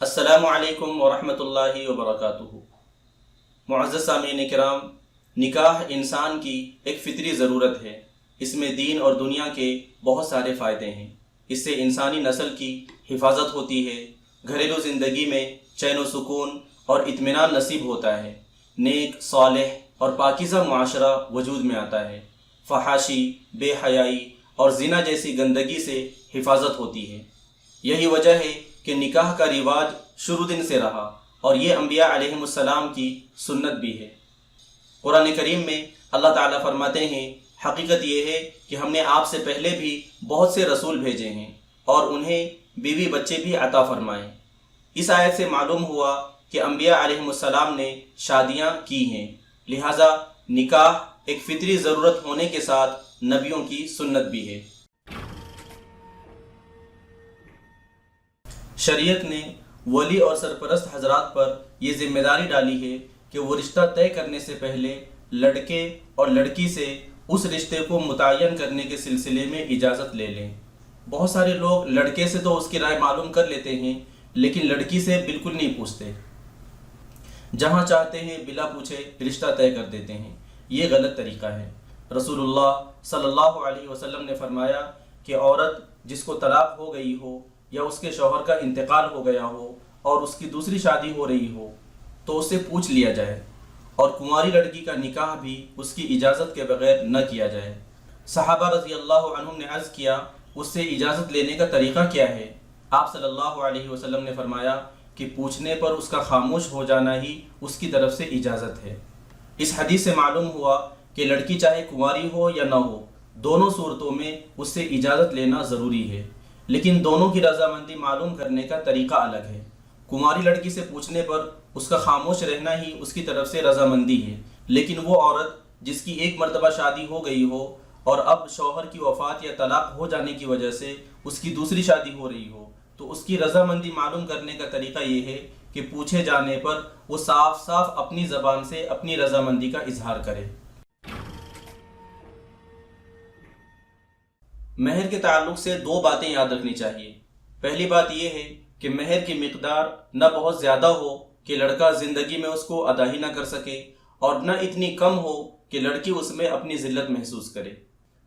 السلام علیکم ورحمۃ اللہ وبرکاتہ۔ معزز سامعین کرام، نکاح انسان کی ایک فطری ضرورت ہے۔ اس میں دین اور دنیا کے بہت سارے فائدے ہیں۔ اس سے انسانی نسل کی حفاظت ہوتی ہے، گھریلو زندگی میں چین و سکون اور اطمینان نصیب ہوتا ہے، نیک صالح اور پاکیزہ معاشرہ وجود میں آتا ہے، فحاشی، بے حیائی اور زنا جیسی گندگی سے حفاظت ہوتی ہے۔ یہی وجہ ہے کہ نکاح کا رواج شروع دن سے رہا اور یہ انبیاء علیہم السلام کی سنت بھی ہے۔ قرآن کریم میں اللہ تعالیٰ فرماتے ہیں، حقیقت یہ ہے کہ ہم نے آپ سے پہلے بھی بہت سے رسول بھیجے ہیں اور انہیں بیوی بچے بھی عطا فرمائے۔ اس آیت سے معلوم ہوا کہ انبیاء علیہم السلام نے شادیاں کی ہیں، لہٰذا نکاح ایک فطری ضرورت ہونے کے ساتھ نبیوں کی سنت بھی ہے۔ شریعت نے ولی اور سرپرست حضرات پر یہ ذمہ داری ڈالی ہے کہ وہ رشتہ طے کرنے سے پہلے لڑکے اور لڑکی سے اس رشتے کو متعین کرنے کے سلسلے میں اجازت لے لیں۔ بہت سارے لوگ لڑکے سے تو اس کی رائے معلوم کر لیتے ہیں، لیکن لڑکی سے بالکل نہیں پوچھتے، جہاں چاہتے ہیں بلا پوچھے رشتہ طے کر دیتے ہیں۔ یہ غلط طریقہ ہے۔ رسول اللہ صلی اللہ علیہ وسلم نے فرمایا کہ عورت جس کو طلاق ہو گئی ہو یا اس کے شوہر کا انتقال ہو گیا ہو اور اس کی دوسری شادی ہو رہی ہو تو اس سے پوچھ لیا جائے، اور کنواری لڑکی کا نکاح بھی اس کی اجازت کے بغیر نہ کیا جائے۔ صحابہ رضی اللہ عنہم نے عرض کیا، اس سے اجازت لینے کا طریقہ کیا ہے؟ آپ صلی اللہ علیہ وسلم نے فرمایا کہ پوچھنے پر اس کا خاموش ہو جانا ہی اس کی طرف سے اجازت ہے۔ اس حدیث سے معلوم ہوا کہ لڑکی چاہے کنواری ہو یا نہ ہو، دونوں صورتوں میں اس سے اجازت لینا ضروری ہے، لیکن دونوں کی رضامندی معلوم کرنے کا طریقہ الگ ہے۔ کنواری لڑکی سے پوچھنے پر اس کا خاموش رہنا ہی اس کی طرف سے رضامندی ہے، لیکن وہ عورت جس کی ایک مرتبہ شادی ہو گئی ہو اور اب شوہر کی وفات یا طلاق ہو جانے کی وجہ سے اس کی دوسری شادی ہو رہی ہو، تو اس کی رضامندی معلوم کرنے کا طریقہ یہ ہے کہ پوچھے جانے پر وہ صاف صاف اپنی زبان سے اپنی رضامندی کا اظہار کرے۔ مہر کے تعلق سے دو باتیں یاد رکھنی چاہیے۔ پہلی بات یہ ہے کہ مہر کی مقدار نہ بہت زیادہ ہو کہ لڑکا زندگی میں اس کو ادا ہی نہ کر سکے، اور نہ اتنی کم ہو کہ لڑکی اس میں اپنی ذلت محسوس کرے۔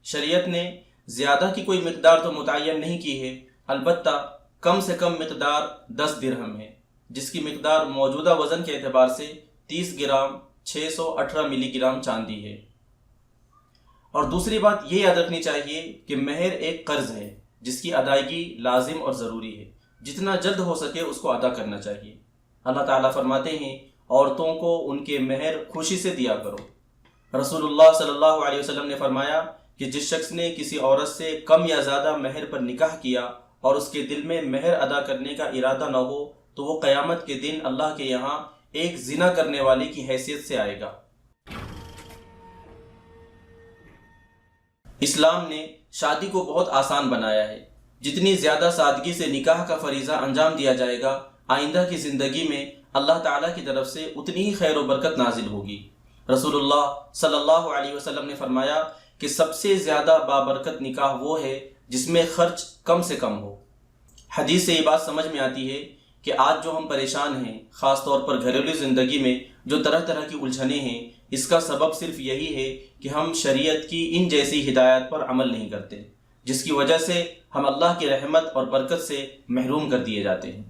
شریعت نے زیادہ کی کوئی مقدار تو متعین نہیں کی ہے، البتہ کم سے کم مقدار 10 درہم ہے، جس کی مقدار موجودہ وزن کے اعتبار سے 30 گرام 618 ملی گرام چاندی ہے۔ اور دوسری بات یہ یاد رکھنی چاہیے کہ مہر ایک قرض ہے جس کی ادائیگی لازم اور ضروری ہے، جتنا جلد ہو سکے اس کو ادا کرنا چاہیے۔ اللہ تعالیٰ فرماتے ہیں، عورتوں کو ان کے مہر خوشی سے دیا کرو۔ رسول اللہ صلی اللہ علیہ وسلم نے فرمایا کہ جس شخص نے کسی عورت سے کم یا زیادہ مہر پر نکاح کیا اور اس کے دل میں مہر ادا کرنے کا ارادہ نہ ہو تو وہ قیامت کے دن اللہ کے یہاں ایک زنا کرنے والے کی حیثیت سے آئے گا۔ اسلام نے شادی کو بہت آسان بنایا ہے۔ جتنی زیادہ سادگی سے نکاح کا فریضہ انجام دیا جائے گا، آئندہ کی زندگی میں اللہ تعالیٰ کی طرف سے اتنی ہی خیر و برکت نازل ہوگی۔ رسول اللہ صلی اللہ علیہ وسلم نے فرمایا کہ سب سے زیادہ بابرکت نکاح وہ ہے جس میں خرچ کم سے کم ہو۔ حدیث سے یہ بات سمجھ میں آتی ہے کہ آج جو ہم پریشان ہیں، خاص طور پر گھریلو زندگی میں جو طرح طرح کی الجھنیں ہیں، اس کا سبب صرف یہی ہے کہ ہم شریعت کی ان جیسی ہدایات پر عمل نہیں کرتے، جس کی وجہ سے ہم اللہ کی رحمت اور برکت سے محروم کر دیے جاتے ہیں۔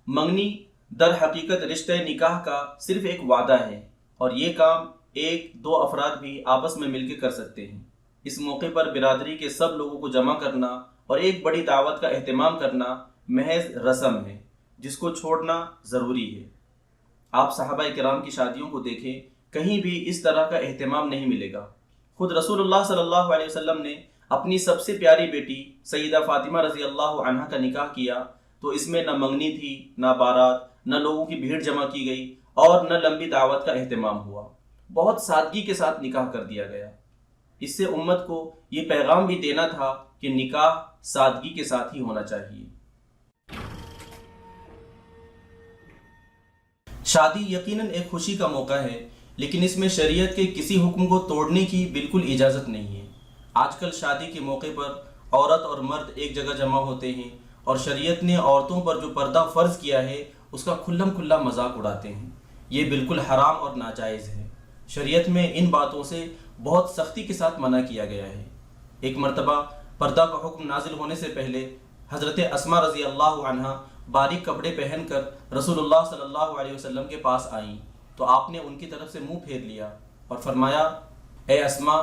منگنی در حقیقت رشتہ نکاح کا صرف ایک وعدہ ہے، اور یہ کام ایک دو افراد بھی آپس میں مل کے کر سکتے ہیں۔ اس موقع پر برادری کے سب لوگوں کو جمع کرنا اور ایک بڑی دعوت کا اہتمام کرنا محض رسم ہے جس کو چھوڑنا ضروری ہے۔ آپ صحابہ کرام کی شادیوں کو دیکھیں، کہیں بھی اس طرح کا اہتمام نہیں ملے گا۔ خود رسول اللہ صلی اللہ علیہ وسلم نے اپنی سب سے پیاری بیٹی سیدہ فاطمہ رضی اللہ عنہا کا نکاح کیا تو اس میں نہ منگنی تھی، نہ بارات، نہ لوگوں کی بھیڑ جمع کی گئی اور نہ لمبی دعوت کا اہتمام ہوا۔ بہت سادگی کے ساتھ نکاح کر دیا گیا۔ اس سے امت کو یہ پیغام بھی دینا تھا کہ نکاح سادگی کے ساتھ ہی ہونا چاہیے۔ شادی یقیناً ایک خوشی کا موقع ہے، لیکن اس میں شریعت کے کسی حکم کو توڑنے کی بالکل اجازت نہیں ہے۔ آج کل شادی کے موقع پر عورت اور مرد ایک جگہ جمع ہوتے ہیں اور شریعت نے عورتوں پر جو پردہ فرض کیا ہے اس کا کھلم کھلا مذاق اڑاتے ہیں۔ یہ بالکل حرام اور ناجائز ہے۔ شریعت میں ان باتوں سے بہت سختی کے ساتھ منع کیا گیا ہے۔ ایک مرتبہ پردہ کا حکم نازل ہونے سے پہلے حضرت اسماء رضی اللہ عنہ باریک کپڑے پہن کر رسول اللہ صلی اللہ علیہ وسلم کے پاس آئیں تو آپ نے ان کی طرف سے منہ پھیر لیا اور فرمایا، اے اسماء،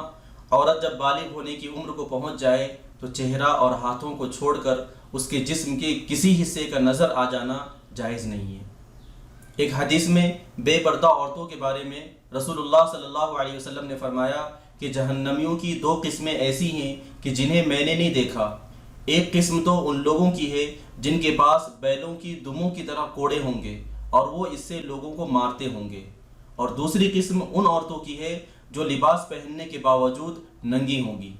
عورت جب بالغ ہونے کی عمر کو پہنچ جائے تو چہرہ اور ہاتھوں کو چھوڑ کر اس کے جسم کے کسی حصے کا نظر آ جانا جائز نہیں ہے۔ ایک حدیث میں بے پردہ عورتوں کے بارے میں رسول اللہ صلی اللہ علیہ وسلم نے فرمایا کہ جہنمیوں کی 2 قسمیں ایسی ہیں کہ جنہیں میں نے نہیں دیکھا۔ ایک قسم تو ان لوگوں کی ہے جن کے پاس بیلوں کی دموں کی طرح کوڑے ہوں گے اور وہ اس سے لوگوں کو مارتے ہوں گے، اور دوسری قسم ان عورتوں کی ہے جو لباس پہننے کے باوجود ننگی ہوں گی،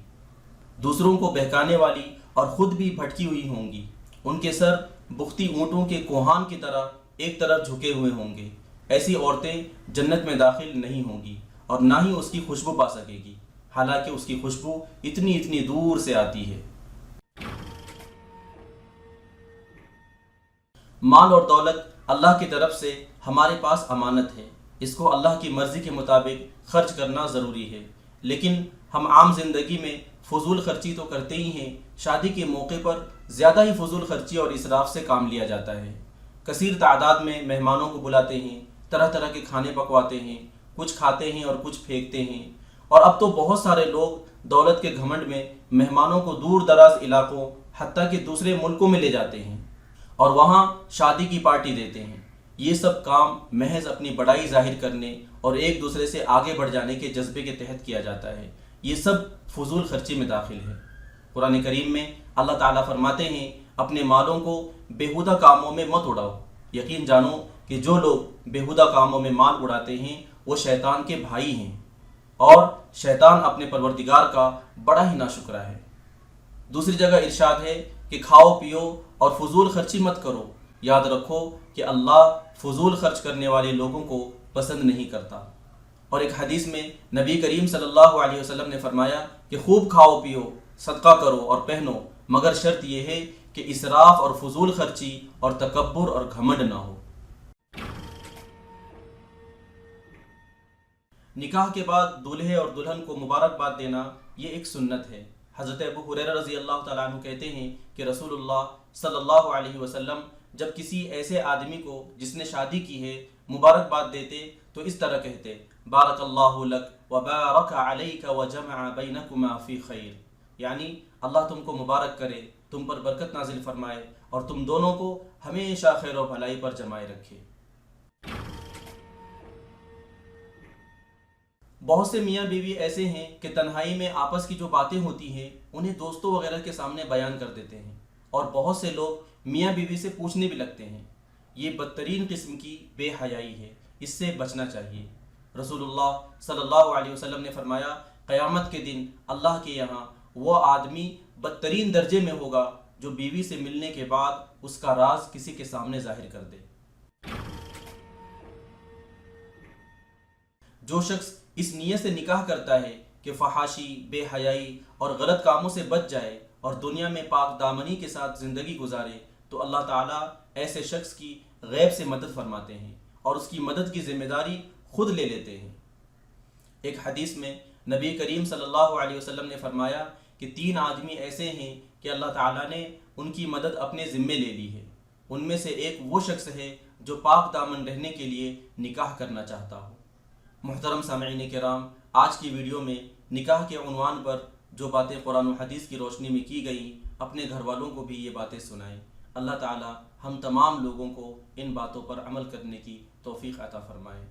دوسروں کو بہکانے والی اور خود بھی بھٹکی ہوئی ہوں گی۔ ان کے سر بختی اونٹوں کے کوہان کی طرح ایک طرف جھکے ہوئے ہوں گے۔ ایسی عورتیں جنت میں داخل نہیں ہوں گی اور نہ ہی اس کی خوشبو پا سکے گی، حالانکہ اس کی خوشبو اتنی دور سے آتی ہے۔ مال اور دولت اللہ کی طرف سے ہمارے پاس امانت ہے، اس کو اللہ کی مرضی کے مطابق خرچ کرنا ضروری ہے، لیکن ہم عام زندگی میں فضول خرچی تو کرتے ہی ہیں۔ شادی کے موقع پر زیادہ ہی فضول خرچی اور اسراف سے کام لیا جاتا ہے۔ کثیر تعداد میں مہمانوں کو بلاتے ہیں، طرح طرح کے کھانے پکواتے ہیں، کچھ کھاتے ہیں اور کچھ پھینکتے ہیں، اور اب تو بہت سارے لوگ دولت کے گھمنڈ میں مہمانوں کو دور دراز علاقوں حتیٰ کہ دوسرے ملکوں میں لے جاتے ہیں اور وہاں شادی کی پارٹی دیتے ہیں۔ یہ سب کام محض اپنی بڑائی ظاہر کرنے اور ایک دوسرے سے آگے بڑھ جانے کے جذبے کے تحت کیا جاتا ہے۔ یہ سب فضول خرچی میں داخل ہے۔ قرآن کریم میں اللہ تعالیٰ فرماتے ہیں، اپنے مالوں کو بیہودہ کاموں میں مت اڑاؤ۔ یقین جانو کہ جو لوگ بیہودہ کاموں میں مال اڑاتے ہیں وہ شیطان کے بھائی ہیں، اور شیطان اپنے پروردگار کا بڑا ہی ناشکرا ہے۔ دوسری جگہ ارشاد ہے کہ کھاؤ پیو اور فضول خرچی مت کرو، یاد رکھو کہ اللہ فضول خرچ کرنے والے لوگوں کو پسند نہیں کرتا۔ اور ایک حدیث میں نبی کریم صلی اللہ علیہ وسلم نے فرمایا کہ خوب کھاؤ پیو، صدقہ کرو اور پہنو، مگر شرط یہ ہے کہ اسراف اور فضول خرچی اور تکبر اور گھمنڈ نہ ہو۔ نکاح کے بعد دولہے اور دلہن کو مبارکباد دینا یہ ایک سنت ہے۔ حضرت ابو ہریرہ رضی اللہ تعالیٰ عنہ کہتے ہیں کہ رسول اللہ صلی اللہ علیہ وسلم جب کسی ایسے آدمی کو جس نے شادی کی ہے مبارکباد دیتے تو اس طرح کہتے، بارک اللہ لک وبارک علیک وجمع بینکما فی خیر، یعنی اللہ تم کو مبارک کرے، تم پر برکت نازل فرمائے اور تم دونوں کو ہمیشہ خیر و بھلائی پر جمائے رکھے۔ بہت سے میاں بیوی ایسے ہیں کہ تنہائی میں آپس کی جو باتیں ہوتی ہیں انہیں دوستوں وغیرہ کے سامنے بیان کر دیتے ہیں، اور بہت سے لوگ میاں بیوی سے پوچھنے بھی لگتے ہیں۔ یہ بدترین قسم کی بے حیائی ہے، اس سے بچنا چاہیے۔ رسول اللہ صلی اللہ علیہ وسلم نے فرمایا، قیامت کے دن اللہ کے یہاں وہ آدمی بدترین درجے میں ہوگا جو بیوی سے ملنے کے بعد اس کا راز کسی کے سامنے ظاہر کر دے۔ جو شخص اس نیت سے نکاح کرتا ہے کہ فحاشی، بے حیائی اور غلط کاموں سے بچ جائے اور دنیا میں پاک دامنی کے ساتھ زندگی گزارے، تو اللہ تعالیٰ ایسے شخص کی غیب سے مدد فرماتے ہیں اور اس کی مدد کی ذمہ داری خود لے لیتے ہیں۔ ایک حدیث میں نبی کریم صلی اللہ علیہ وسلم نے فرمایا کہ 3 آدمی ایسے ہیں کہ اللہ تعالیٰ نے ان کی مدد اپنے ذمے لے لی ہے۔ ان میں سے ایک وہ شخص ہے جو پاک دامن رہنے کے لیے نکاح کرنا چاہتا ہو۔ محترم سامعین کرام، آج کی ویڈیو میں نکاح کے عنوان پر جو باتیں قرآن و حدیث کی روشنی میں کی گئیں، اپنے گھر والوں کو بھی یہ باتیں سنائیں۔ اللہ تعالی ہم تمام لوگوں کو ان باتوں پر عمل کرنے کی توفیق عطا فرمائے۔